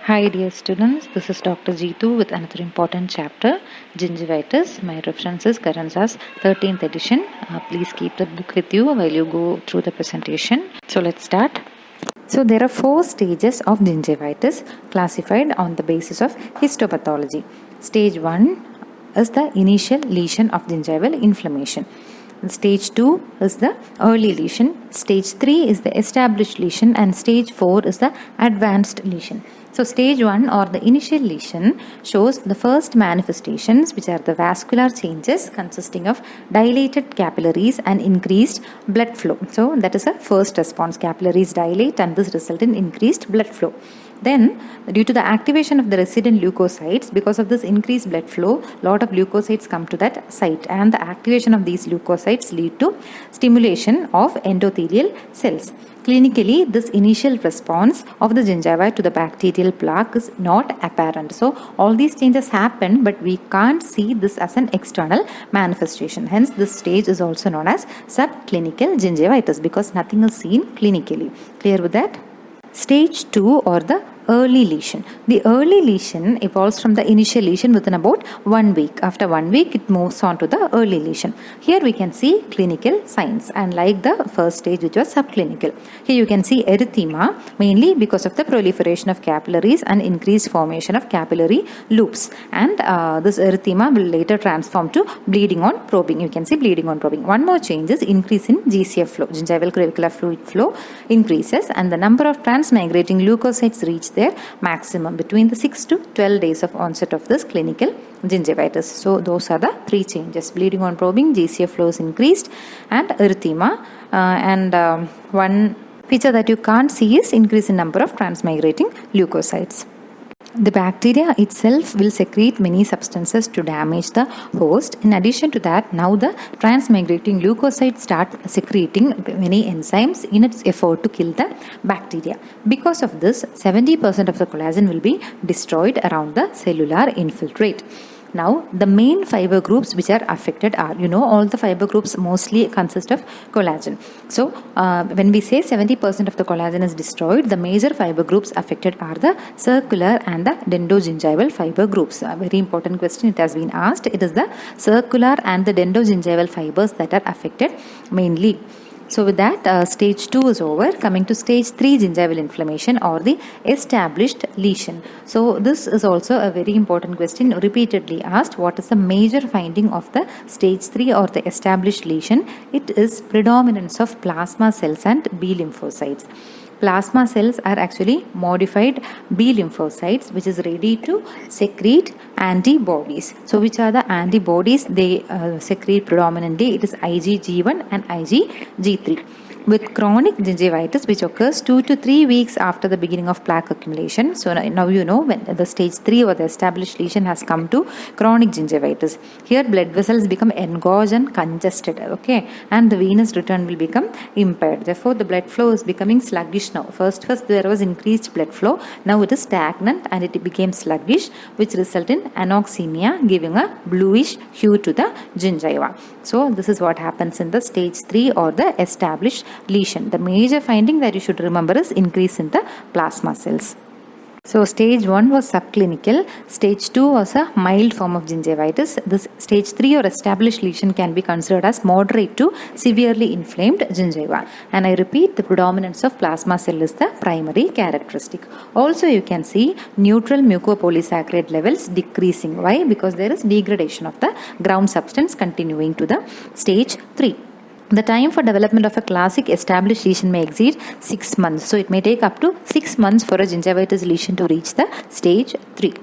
Hi dear students, this is Dr. Jeetu with another important chapter, Gingivitis. My reference is Karansa's 13th edition. Please keep the book with you while you go through the presentation. So let's start. So there are 4 stages of gingivitis classified on the basis of histopathology. Stage 1 is the initial lesion of gingival inflammation. Stage 2 is the early lesion. Stage 3 is the established lesion, and stage 4 is the advanced lesion. So stage 1 or the initial lesion shows the first manifestations, which are the vascular changes consisting of dilated capillaries and increased blood flow. So that is a first response. Capillaries dilate and this result in increased blood flow. Then, due to the activation of the resident leukocytes, because of this increased blood flow, lot of leukocytes come to that site, and the activation of these leukocytes lead to stimulation of endothelial cells. Clinically, this initial response of the gingiva to the bacterial plaque is not apparent. So, all these changes happen, but we can't see this as an external manifestation. Hence, this stage is also known as subclinical gingivitis because nothing is seen clinically. Clear with that? Stage 2 or the early lesion. The early lesion evolves from the initial lesion within about 1 week. After 1 week, it moves on to the early lesion. Here we can see clinical signs, and like the first stage which was subclinical. Here you can see erythema, mainly because of the proliferation of capillaries and increased formation of capillary loops. And this erythema will later transform to bleeding on probing. You can see bleeding on probing. One more change is increase in GCF flow. Gingival clavicular fluid flow increases, and the number of transmigrating leukocytes reach their maximum between the 6 to 12 days of onset of this clinical gingivitis. So those are the 3 changes: bleeding on probing, GCF flow is increased, and erythema. One feature that you can't see is increase in number of transmigrating leukocytes. The bacteria itself will secrete many substances to damage the host. In addition to that, now the transmigrating leukocytes start secreting many enzymes in its effort to kill the bacteria. Because of this, 70% of the collagen will be destroyed around the cellular infiltrate. Now, the main fiber groups which are affected are, all the fiber groups mostly consist of collagen. So, when we say 70% of the collagen is destroyed, the major fiber groups affected are the circular and the dendrogingival fiber groups. A very important question, it has been asked. It is the circular and the dendrogingival fibers that are affected mainly. So with that, stage 2 is over. Coming to stage 3, gingival inflammation or the established lesion. So this is also a very important question, repeatedly asked. What is the major finding of the stage 3 or the established lesion? It is predominance of plasma cells and B lymphocytes. Plasma cells are actually modified B lymphocytes which is ready to secrete antibodies. So which are the antibodies they secrete predominantly? It is IgG1 and IgG3. With chronic gingivitis, which occurs 2 to 3 weeks after the beginning of plaque accumulation. So now you know when the stage 3 or the established lesion has come to chronic gingivitis. Here blood vessels become engorged and congested, okay, and the venous return will become impaired. Therefore, the blood flow is becoming sluggish now. First there was increased blood flow. Now it is stagnant and it became sluggish, which result in anoxemia, giving a bluish hue to the gingiva. So this is what happens in the stage 3 or the established lesion. The major finding that you should remember is increase in the plasma cells. So stage 1 was subclinical, stage 2 was a mild form of gingivitis. This stage 3 or established lesion can be considered as moderate to severely inflamed gingiva. And I repeat, the predominance of plasma cell is the primary characteristic. Also you can see neutral mucopolysaccharide levels decreasing. Why? Because there is degradation of the ground substance continuing to the stage 3. The time for development of a classic established lesion may exceed 6 months. So it may take up to 6 months for a gingivitis lesion to reach the stage 3.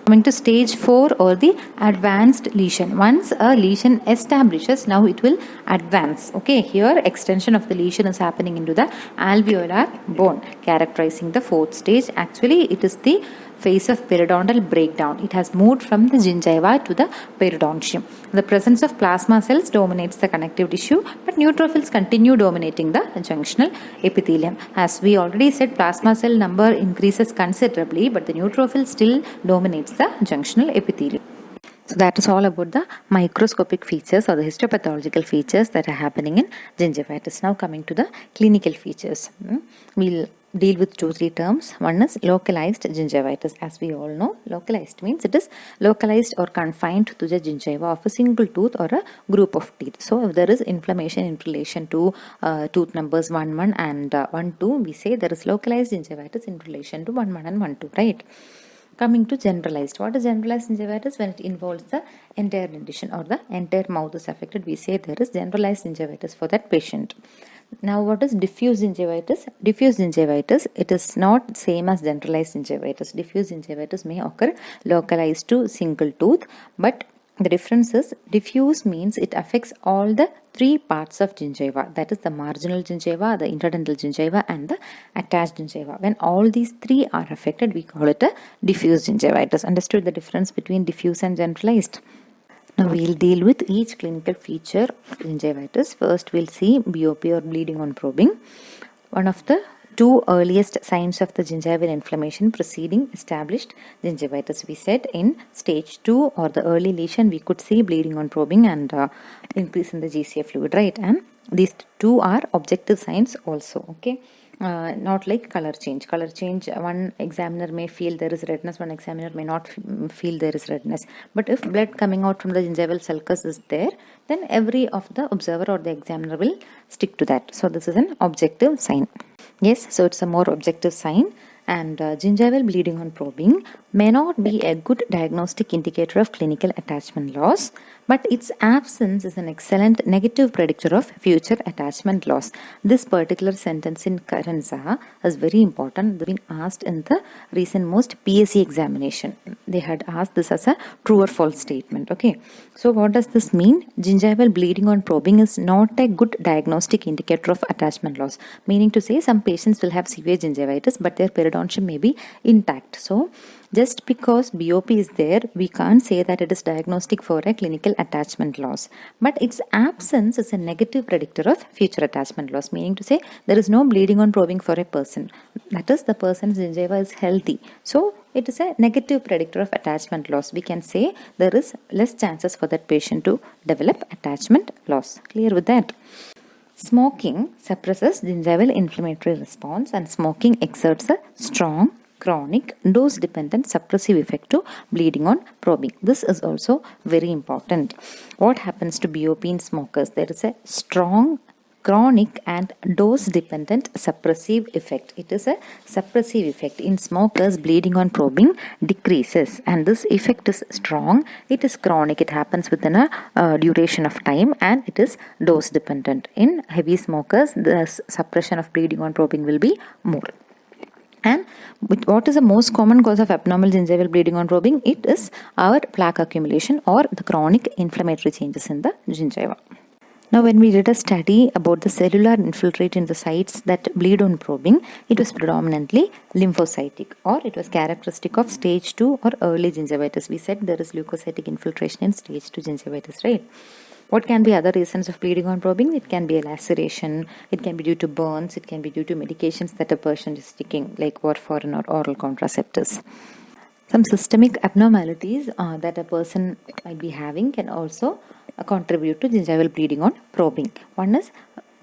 Coming to stage 4 or the advanced lesion. Once a lesion establishes, now it will advance. Okay, here extension of the lesion is happening into the alveolar bone, characterizing the 4th stage. Actually, it is the phase of periodontal breakdown. It has moved from the gingiva to the periodontium. The presence of plasma cells dominates the connective tissue, but neutrophils continue dominating the junctional epithelium. As we already said, plasma cell number increases considerably, but the neutrophil still dominates the junctional epithelium. So that is all about the microscopic features or the histopathological features that are happening in gingivitis. Now coming to the clinical features. We'll deal with 2-3 terms. One is localized gingivitis. As we all know, localized means it is localized or confined to the gingiva of a single tooth or a group of teeth. So if there is inflammation in relation to tooth numbers 1, 1 and 1, 2, we say there is localized gingivitis in relation to 1, 1 and 1, 2, right? Coming to generalized. What is generalized gingivitis? When it involves the entire dentition or the entire mouth is affected, we say there is generalized gingivitis for that patient. Now what is diffuse gingivitis? Diffuse gingivitis, it is not same as generalized gingivitis. Diffuse gingivitis may occur localized to single tooth, but the difference is diffuse means it affects all the 3 parts of gingiva, that is the marginal gingiva, the interdental gingiva and the attached gingiva. When all these 3 are affected, we call it a diffuse gingivitis. Understood the difference between diffuse and generalized? Now we'll deal with each clinical feature of gingivitis. First we'll see BOP or bleeding on probing. One of the 2 earliest signs of the gingival inflammation preceding established gingivitis. We said in stage 2 or the early lesion we could see bleeding on probing and increase in the GCF fluid, right? And these 2 are objective signs also, okay? Not like color change. Color change, one examiner may feel there is redness, one examiner may not feel there is redness. But if blood coming out from the gingival sulcus is there, then every of the observer or the examiner will stick to that. So this is an objective sign. Yes, so it's a more objective sign. And gingival bleeding on probing may not be a good diagnostic indicator of clinical attachment loss, but its absence is an excellent negative predictor of future attachment loss. This particular sentence in Carranza is very important. They've been asked in the recent most PSC examination. They had asked this as a true or false statement. Okay, so what does this mean? Gingival bleeding on probing is not a good diagnostic indicator of attachment loss. Meaning to say, some patients will have severe gingivitis, but their periodontium may be intact. So just because BOP is there, we can't say that it is diagnostic for a clinical attachment loss. But its absence is a negative predictor of future attachment loss. Meaning to say, there is no bleeding on probing for a person. That is, the person's gingiva is healthy. So it is a negative predictor of attachment loss. We can say there is less chances for that patient to develop attachment loss. Clear with that? Smoking suppresses gingival inflammatory response, and smoking exerts a strong, chronic, dose-dependent suppressive effect to bleeding on probing. This is also very important. What happens to BOP in smokers? There is a strong, chronic and dose-dependent suppressive effect. It is a suppressive effect. In smokers, bleeding on probing decreases, and this effect is strong. It is chronic. It happens within a duration of time, and it is dose-dependent. In heavy smokers, the suppression of bleeding on probing will be more. And what is the most common cause of abnormal gingival bleeding on probing? It is our plaque accumulation or the chronic inflammatory changes in the gingiva. Now, when we did a study about the cellular infiltrate in the sites that bleed on probing, it was predominantly lymphocytic, or it was characteristic of stage 2 or early gingivitis. We said there is leukocytic infiltration in stage 2 gingivitis, right? What can be other reasons of bleeding on probing? It can be a laceration, it can be due to burns, it can be due to medications that a patient is taking, like warfarin or oral contraceptives. Some systemic abnormalities that a person might be having can also contribute to gingival bleeding on probing. One is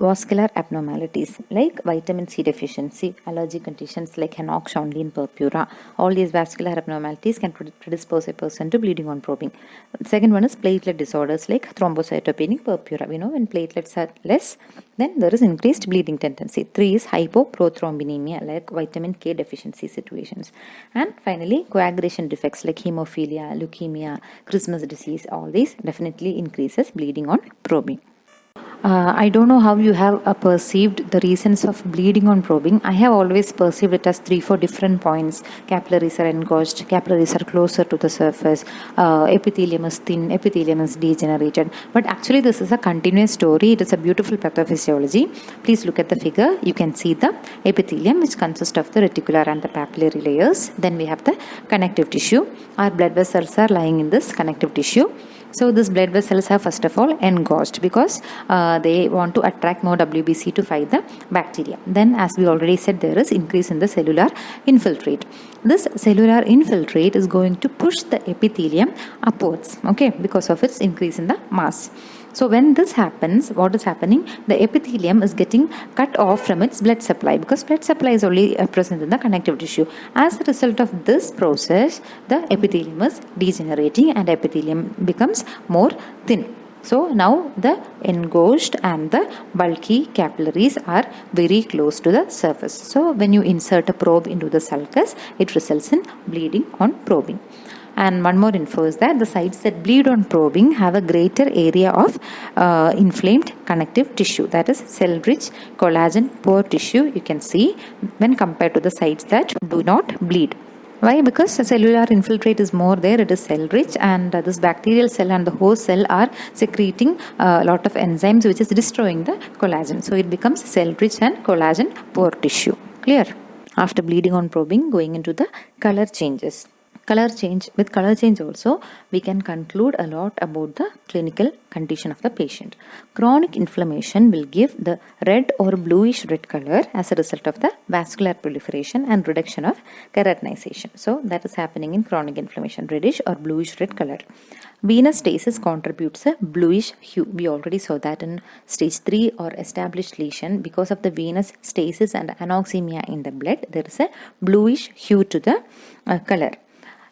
vascular abnormalities like vitamin C deficiency, allergy conditions like Henoch-Schönlein purpura. All these vascular abnormalities can predispose a person to bleeding on probing. The second one is platelet disorders like thrombocytopenic purpura. We know when platelets are less, then there is increased bleeding tendency. 3 is hypoprothrombinemia like vitamin K deficiency situations. And finally, coagulation defects like hemophilia, leukemia, Christmas disease. All these definitely increases bleeding on probing. I don't know how you have perceived the reasons of bleeding on probing. I have always perceived it as 3-4 different points. Capillaries are engorged, capillaries are closer to the surface, epithelium is thin, epithelium is degenerated. But actually this is a continuous story. It is a beautiful pathophysiology. Please look at the figure. You can see the epithelium, which consists of the reticular and the papillary layers. Then we have the connective tissue. Our blood vessels are lying in this connective tissue. So these blood vessels are first of all engorged because they want to attract more WBC to fight the bacteria. Then, as we already said, there is increase in the cellular infiltrate. This cellular infiltrate is going to push the epithelium upwards, okay, because of its increase in the mass. So when this happens, what is happening? The epithelium is getting cut off from its blood supply because blood supply is only present in the connective tissue. As a result of this process, the epithelium is degenerating and epithelium becomes more thin. So now the engorged and the bulky capillaries are very close to the surface. So when you insert a probe into the sulcus, it results in bleeding on probing. And one more info is that the sites that bleed on probing have a greater area of inflamed connective tissue, that is cell-rich, collagen-poor tissue, you can see, when compared to the sites that do not bleed. Why? Because the cellular infiltrate is more there, it is cell-rich, and this bacterial cell and the host cell are secreting a lot of enzymes which is destroying the collagen. So it becomes cell-rich and collagen-poor tissue. Clear? After bleeding on probing, going into the color changes. With color change also, we can conclude a lot about the clinical condition of the patient. Chronic inflammation will give the red or bluish red color as a result of the vascular proliferation and reduction of keratinization. So that is happening in chronic inflammation, reddish or bluish red color. Venous stasis contributes a bluish hue. We already saw that in stage 3 or established lesion. Because of the venous stasis and anoxemia in the blood, there is a bluish hue to the color.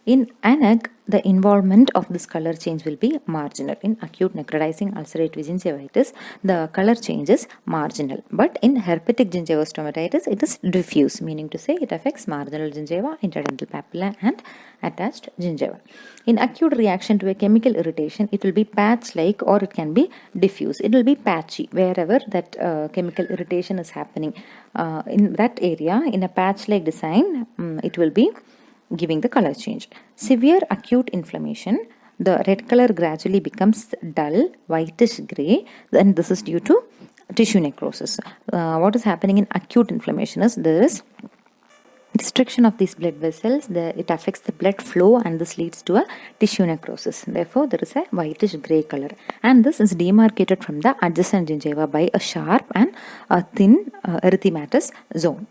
In ANAC, the involvement of this color change will be marginal. In acute necrotizing ulcerative gingivitis, the color change is marginal. But in herpetic gingivostomatitis, it is diffuse, meaning to say it affects marginal gingiva, interdental papilla, and attached gingiva. In acute reaction to a chemical irritation, it will be patch-like or it can be diffuse. It will be patchy wherever that chemical irritation is happening. In that area, in a patch-like design, it will be giving the color change. Severe acute inflammation, the red color gradually becomes dull whitish gray, and this is due to tissue necrosis. What is happening in acute inflammation is there is restriction of these blood vessels, it affects the blood flow, and this leads to a tissue necrosis. Therefore, there is a whitish gray color, and this is demarcated from the adjacent gingiva by a sharp and a thin erythematous zone.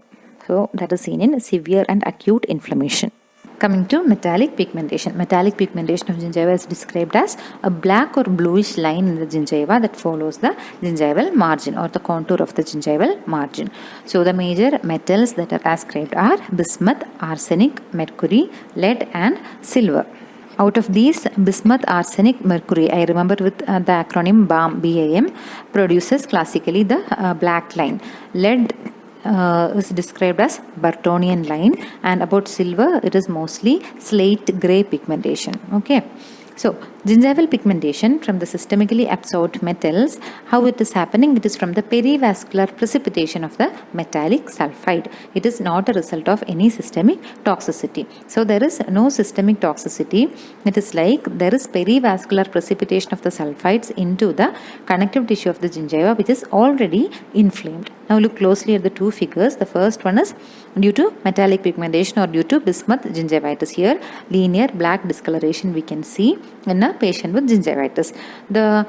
So that is seen in severe and acute inflammation. Coming to metallic pigmentation. Metallic pigmentation of gingiva is described as a black or bluish line in the gingiva that follows the gingival margin or the contour of the gingival margin. So the major metals that are ascribed are bismuth, arsenic, mercury, lead, and silver. Out of these, bismuth, arsenic, mercury, I remember with the acronym BAM, BAM, produces classically the black line. Lead is described as Bartonian line, and about silver, it is mostly slate gray pigmentation. Okay. So, gingival pigmentation from the systemically absorbed metals, how it is happening? It is from the perivascular precipitation of the metallic sulfide. It is not a result of any systemic toxicity. So, there is no systemic toxicity. It is like there is perivascular precipitation of the sulfides into the connective tissue of the gingiva, which is already inflamed. Now, look closely at the two figures. The first one is due to metallic pigmentation or due to bismuth gingivitis. Here, linear black discoloration we can see in a patient with gingivitis. The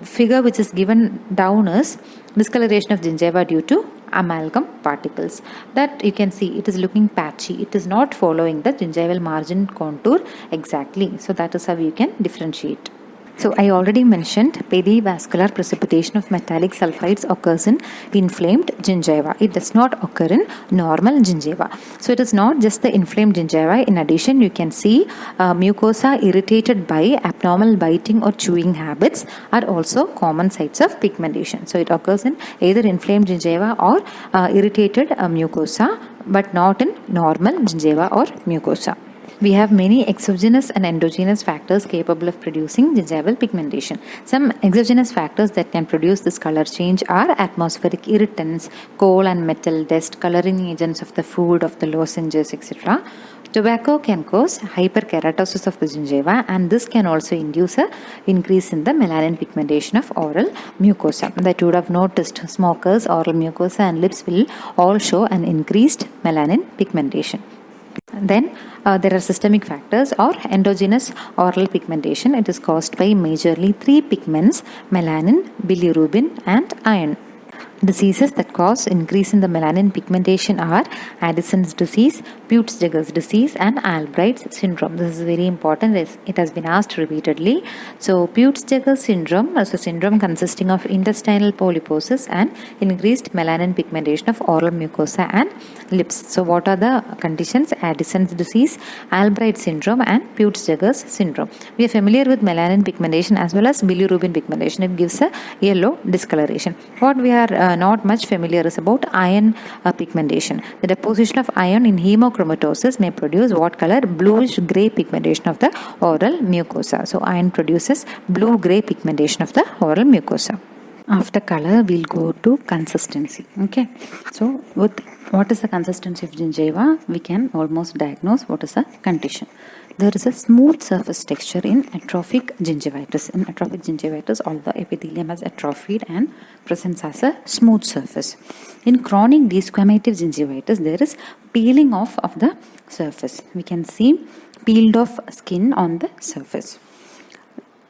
figure which is given down is discoloration of gingiva due to amalgam particles. That you can see it is looking patchy. It is not following the gingival margin contour exactly. So that is how you can differentiate. So I already mentioned perivascular precipitation of metallic sulfides occurs in inflamed gingiva. It does not occur in normal gingiva. So it is not just the inflamed gingiva. In addition, you can see mucosa irritated by abnormal biting or chewing habits are also common sites of pigmentation. So it occurs in either inflamed gingiva or irritated mucosa, but not in normal gingiva or mucosa. We have many exogenous and endogenous factors capable of producing gingival pigmentation. Some exogenous factors that can produce this color change are atmospheric irritants, coal and metal dust, coloring agents of the food, of the lozenges, etc. Tobacco can cause hyperkeratosis of the gingiva, and this can also induce an increase in the melanin pigmentation of oral mucosa. That you would have noticed, smokers, oral mucosa and lips will all show an increased melanin pigmentation. Then there are systemic factors or endogenous oral pigmentation. It is caused by majorly three pigments: melanin, bilirubin, and iron. Diseases that cause increase in the melanin pigmentation are Addison's disease, Peutz-Jeghers disease, and Albright's syndrome. This is very important. It has been asked repeatedly. So, Peutz-Jeghers syndrome is a syndrome consisting of intestinal polyposis and increased melanin pigmentation of oral mucosa and lips. So, what are the conditions? Addison's disease, Albright syndrome, and Peutz-Jeghers syndrome. We are familiar with melanin pigmentation as well as bilirubin pigmentation. It gives a yellow discoloration. What we are not much familiar is about iron pigmentation. The deposition of iron in hemochromatosis may produce what color? Bluish grey pigmentation of the oral mucosa. So iron produces blue-grey pigmentation of the oral mucosa. After color, we'll go to consistency. Okay, so with what is the consistency of gingiva, we can almost diagnose what is the condition. There is a smooth surface texture in atrophic gingivitis. In atrophic gingivitis, all the epithelium has atrophied and presents as a smooth surface. In chronic desquamative gingivitis, there is peeling off of the surface. We can see peeled off skin on the surface.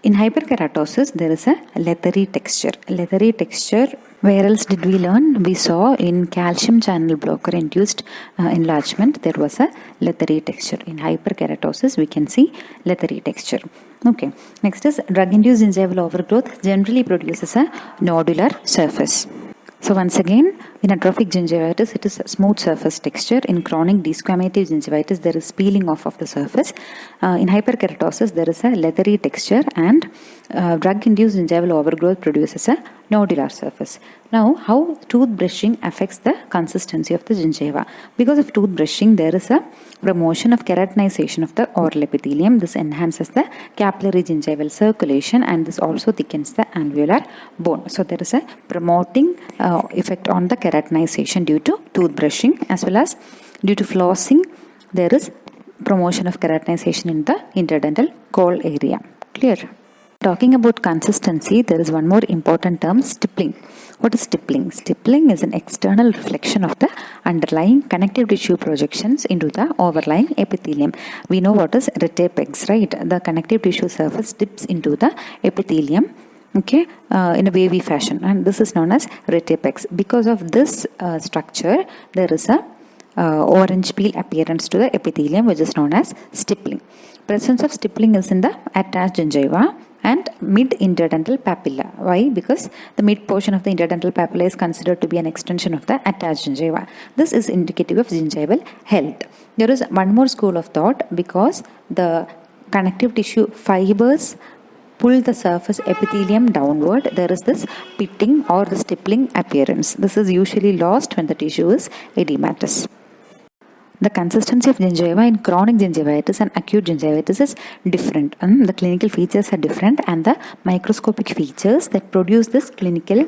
In hyperkeratosis, there is a leathery texture. Leathery texture, where else did we learn? We saw in calcium channel blocker induced enlargement, there was a leathery texture. In hyperkeratosis, we can see leathery texture. Okay, next is drug-induced gingival overgrowth generally produces a nodular surface. So once again, in atrophic gingivitis, it is a smooth surface texture. In chronic desquamative gingivitis, there is peeling off of the surface. In hyperkeratosis, there is a leathery texture, and drug-induced gingival overgrowth produces a nodular surface. Now, how tooth brushing affects the consistency of the gingiva? Because of tooth brushing, there is a promotion of keratinization of the oral epithelium. This enhances the capillary gingival circulation, and this also thickens the alveolar bone. So there is a promoting effect on the keratinization due to tooth brushing, as well as due to flossing. There is promotion of keratinization in the interdental coal area. Clear? Talking about consistency, there is one more important term: stippling. What is stippling? Stippling is an external reflection of the underlying connective tissue projections into the overlying epithelium. We know what is retapex, right? The connective tissue surface dips into the epithelium, okay, in a wavy fashion, and this is known as retapex. Because of this structure, there is a orange peel appearance to the epithelium, which is known as stippling. Presence of stippling is in the attached gingiva and mid-interdental papilla. Why? Because the mid portion of the interdental papilla is considered to be an extension of the attached gingiva. This is indicative of gingival health. There is one more school of thought: because the connective tissue fibers pull the surface epithelium downward, there is this pitting or the stippling appearance. This is usually lost when the tissue is edematous. The consistency of gingiva in chronic gingivitis and acute gingivitis is different. The clinical features are different, and the microscopic features that produce this clinical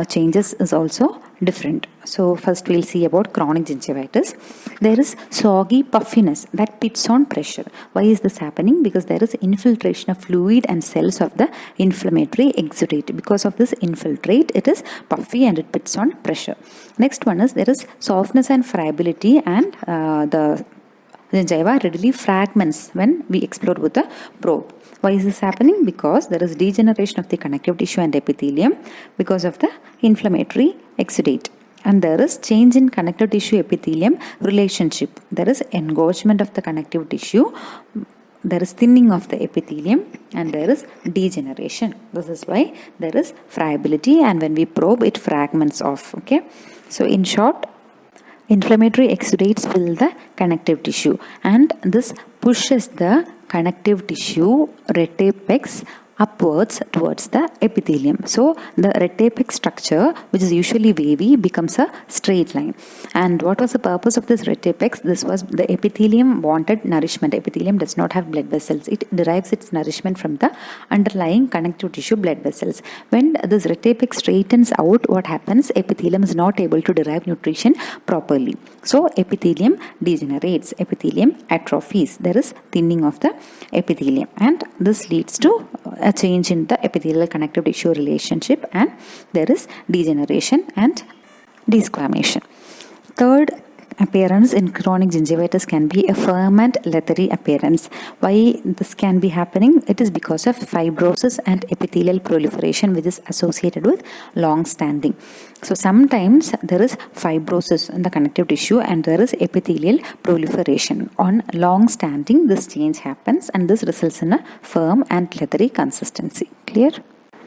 changes is also different. So first we'll see about chronic gingivitis. There is soggy puffiness that pits on pressure. Why is this happening? Because there is infiltration of fluid and cells of the inflammatory exudate. Because of this infiltrate, it is puffy and it pits on pressure. Next one is there is softness and friability, and the gingiva readily fragments when we explode with a probe. Why is this happening? Because there is degeneration of the connective tissue and epithelium because of the inflammatory exudate. And there is change in connective tissue epithelium relationship. There is engorgement of the connective tissue, there is thinning of the epithelium, and there is degeneration. This is why there is friability, and when we probe, it fragments off. Okay. So in short, inflammatory exudates fill the connective tissue, and this pushes the connective tissue retapex upwards towards the epithelium. So the retapex structure, which is usually wavy, becomes a straight line. And what was the purpose of this retapex? This was the epithelium wanted nourishment. Epithelium does not have blood vessels. It derives its nourishment from the underlying connective tissue blood vessels. When this retapex straightens out, what happens? Epithelium is not able to derive nutrition properly. So epithelium degenerates, epithelium atrophies. There is thinning of the epithelium, and this leads to a change in the epithelial connective tissue relationship, and there is degeneration and desquamation. Third appearance in chronic gingivitis can be a firm and leathery appearance. Why this can be happening? It is because of fibrosis and epithelial proliferation, which is associated with long standing. So sometimes there is fibrosis in the connective tissue and there is epithelial proliferation. On long standing, this change happens and this results in a firm and leathery consistency. Clear?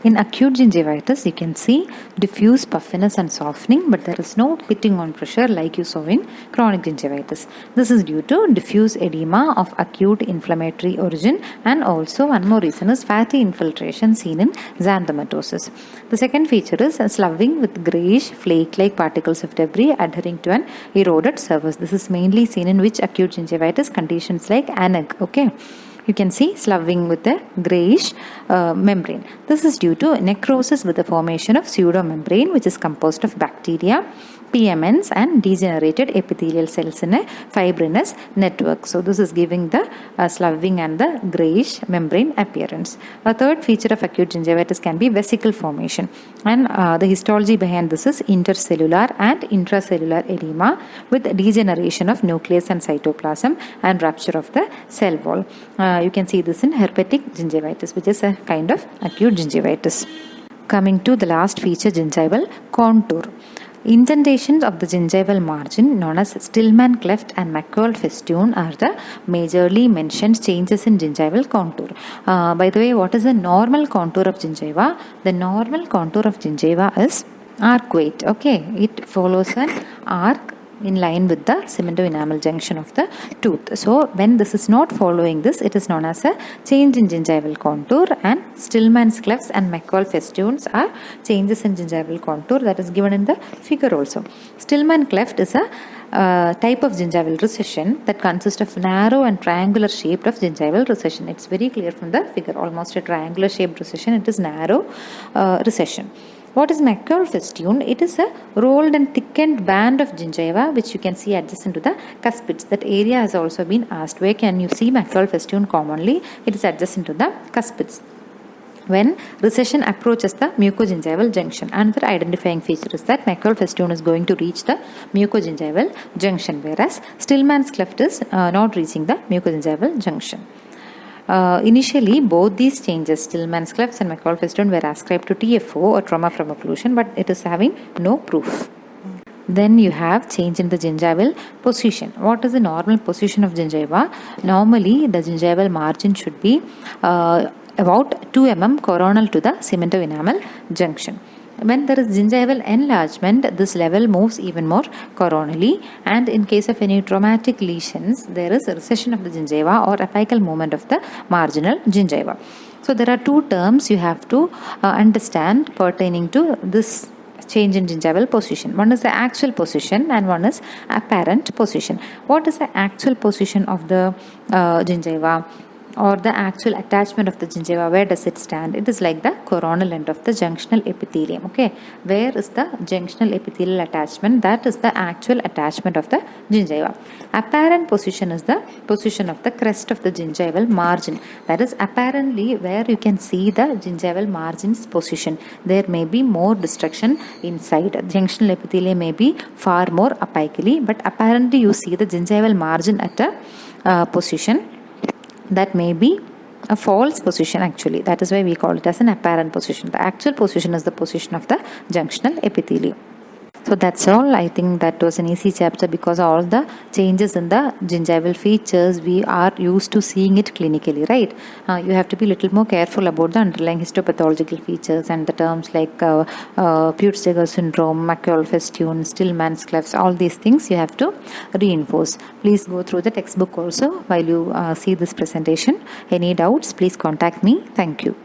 In acute gingivitis, you can see diffuse puffiness and softening, but there is no pitting on pressure like you saw in chronic gingivitis. This is due to diffuse edema of acute inflammatory origin, and also one more reason is fatty infiltration seen in xanthomatosis. The second feature is sloughing with greyish flake-like particles of debris adhering to an eroded surface. This is mainly seen in which acute gingivitis conditions like ANAG. Okay. You can see sloughing with a greyish membrane. This is due to necrosis with the formation of pseudomembrane, which is composed of bacteria, PMNs, and degenerated epithelial cells in a fibrinous network. So this is giving the sloughing and the greyish membrane appearance. A third feature of acute gingivitis can be vesicle formation, and the histology behind this is intercellular and intracellular edema with degeneration of nucleus and cytoplasm and rupture of the cell wall. You can see this in herpetic gingivitis, which is a kind of acute gingivitis. Coming to the last feature, gingival contour. Indentations of the gingival margin, known as Stillman cleft and McColl festoon, are the majorly mentioned changes in gingival contour. By the way, what is the normal contour of gingiva? The normal contour of gingiva is arcuate. Okay, it follows an arc in line with the cemento-enamel junction of the tooth. So when this is not following this, it is known as a change in gingival contour, and Stillman's clefts and McColl festoons are changes in gingival contour that is given in the figure also. Stillman cleft is a type of gingival recession that consists of narrow and triangular shaped of gingival recession. It's very clear from the figure, almost a triangular shaped recession. It is narrow recession. What is McColl festoon? It is a rolled and thickened band of gingiva which you can see adjacent to the cuspids. That area has also been asked. Where can you see McColl festoon commonly? It is adjacent to the cuspids. When recession approaches the mucogingival junction, another identifying feature is that McColl festoon is going to reach the mucogingival junction, whereas Stillman's cleft is not reaching the mucogingival junction. Initially, both these changes, Stillman's clefts and McColl festoon, were ascribed to TFO or trauma from occlusion, but it is having no proof. Then you have change in the gingival position. What is the normal position of gingiva? Normally, the gingival margin should be about 2 mm coronal to the cemento-enamel junction. When there is gingival enlargement, this level moves even more coronally, and in case of any traumatic lesions, there is a recession of the gingiva or apical movement of the marginal gingiva. So there are two terms you have to understand pertaining to this change in gingival position. One is the actual position and one is apparent position. What is the actual position of the gingiva, or the actual attachment of the gingiva? Where does it stand? It is like the coronal end of the junctional epithelium. Okay, where is the junctional epithelial attachment? That is the actual attachment of the gingiva. Apparent position is the position of the crest of the gingival margin. That is apparently where you can see the gingival margin's position. There may be more destruction inside. Junctional epithelium may be far more apically, but apparently you see the gingival margin at a position that may be a false position actually. That is why we call it as an apparent position. The actual position is the position of the junctional epithelium. So that's all. I think that was an easy chapter because all the changes in the gingival features we are used to seeing it clinically, right? You have to be a little more careful about the underlying histopathological features and the terms like Peutz-Jeghers syndrome, McColl festoon, Stillman's clefts, all these things you have to reinforce. Please go through the textbook also while you see this presentation. Any doubts, please contact me. Thank you.